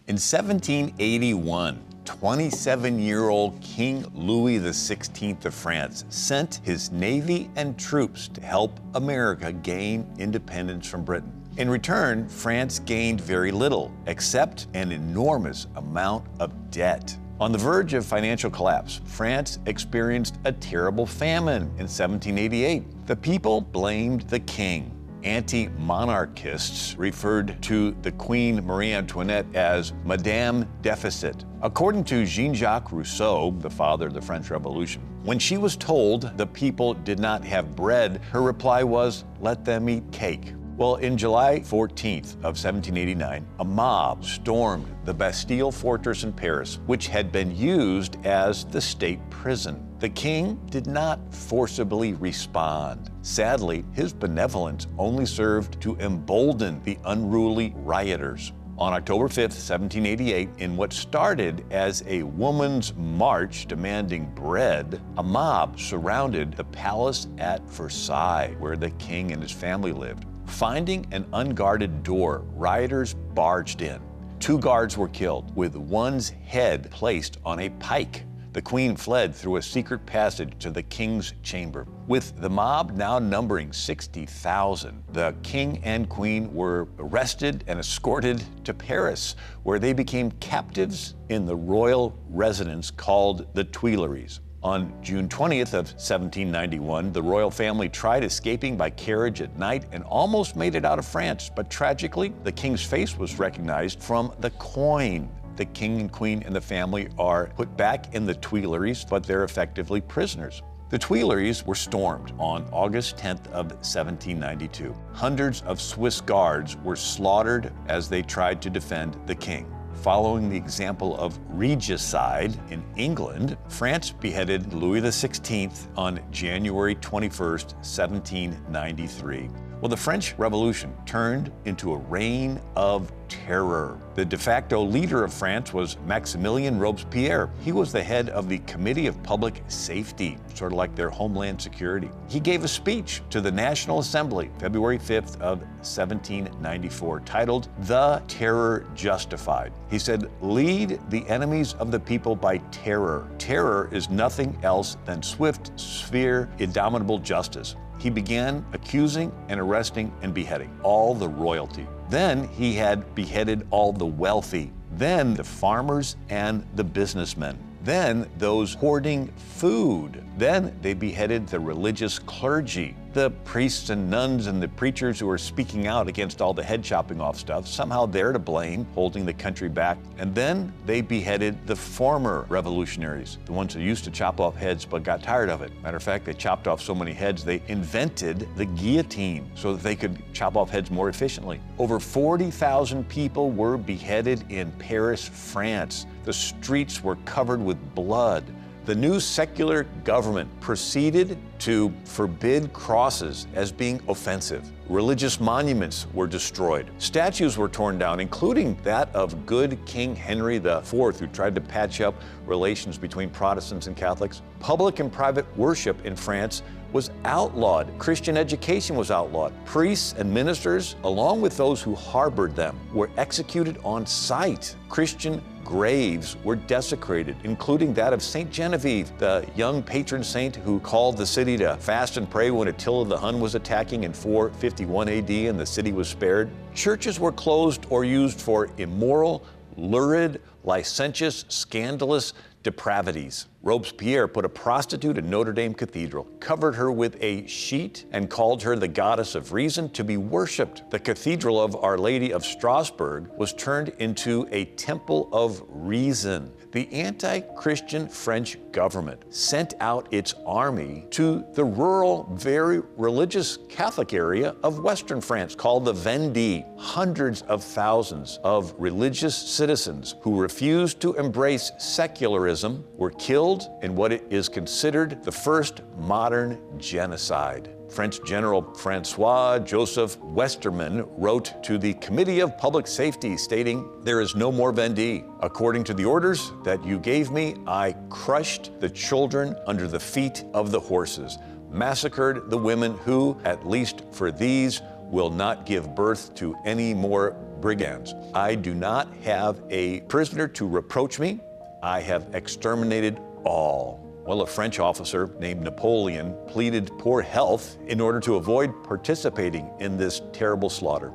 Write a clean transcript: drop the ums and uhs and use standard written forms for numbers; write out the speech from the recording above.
In 1781, 27-year-old King Louis XVI of France sent his navy and troops to help America gain independence from Britain. In return, France gained very little, except an enormous amount of debt. On the verge of financial collapse, France experienced a terrible famine in 1788. The people blamed the king. Anti-monarchists referred to the Queen Marie Antoinette as Madame Deficit. According to Jean-Jacques Rousseau, the father of the French Revolution, when she was told the people did not have bread, her reply was, "Let them eat cake." Well, in July 14th of 1789, a mob stormed the Bastille fortress in Paris, which had been used as the state prison. The king did not forcibly respond. Sadly, his benevolence only served to embolden the unruly rioters. On October 5th, 1788, in what started as a woman's march demanding bread, a mob surrounded the palace at Versailles, where the king and his family lived. Finding an unguarded door, rioters barged in. 2 guards were killed, with one's head placed on a pike. The queen fled through a secret passage to the king's chamber. With the mob now numbering 60,000, the king and queen were arrested and escorted to Paris, where they became captives in the royal residence called the Tuileries. On June 20th of 1791, the royal family tried escaping by carriage at night and almost made it out of France, but tragically, the king's face was recognized from the coin. The king and queen and the family are put back in the Tuileries, but they're effectively prisoners. The Tuileries were stormed on August 10th of 1792. Hundreds of Swiss guards were slaughtered as they tried to defend the king. Following the example of regicide in England, France beheaded Louis XVI on January 21st, 1793. Well, the French Revolution turned into a reign of terror. The de facto leader of France was Maximilien Robespierre. He was the head of the Committee of Public Safety, sort of like their Homeland Security. He gave a speech to the National Assembly, February 5th of 1794, titled, "The Terror Justified." He said, "Lead the enemies of the people by terror. Terror is nothing else than swift, severe, indomitable justice." He began accusing and arresting and beheading all the royalty. Then he had beheaded all the wealthy. Then the farmers and the businessmen. Then those hoarding food. Then they beheaded the religious clergy, the priests and nuns and the preachers who were speaking out against all the head chopping off stuff. Somehow they're to blame, holding the country back. And then they beheaded the former revolutionaries, the ones who used to chop off heads but got tired of it. Matter of fact, they chopped off so many heads, they invented the guillotine so that they could chop off heads more efficiently. Over 40,000 people were beheaded in Paris, France. The streets were covered with blood. The new secular government proceeded to forbid crosses as being offensive. Religious monuments were destroyed. Statues were torn down, including that of good King Henry IV, who tried to patch up relations between Protestants and Catholics. Public and private worship in France was outlawed. Christian education was outlawed. Priests and ministers, along with those who harbored them, were executed on sight. Christian graves were desecrated, including that of Saint Genevieve, the young patron saint who called the city to fast and pray when Attila the Hun was attacking in 451 AD and the city was spared. Churches were closed or used for immoral, lurid, licentious, scandalous depravities. Robespierre put a prostitute in Notre Dame Cathedral, covered her with a sheet, and called her the goddess of reason to be worshipped. The Cathedral of Our Lady of Strasbourg was turned into a temple of reason. The anti-Christian French government sent out its army to the rural, very religious Catholic area of Western France called the Vendée. Hundreds of thousands of religious citizens who refused to embrace secularism were killed in what is considered the first modern genocide. French General Francois Joseph Westermann wrote to the Committee of Public Safety stating, "There is no more Vendée. According to the orders that you gave me, I crushed the children under the feet of the horses, massacred the women who, at least for these, will not give birth to any more brigands. I do not have a prisoner to reproach me. I have exterminated all. Well, a French officer named Napoleon pleaded poor health in order to avoid participating in this terrible slaughter.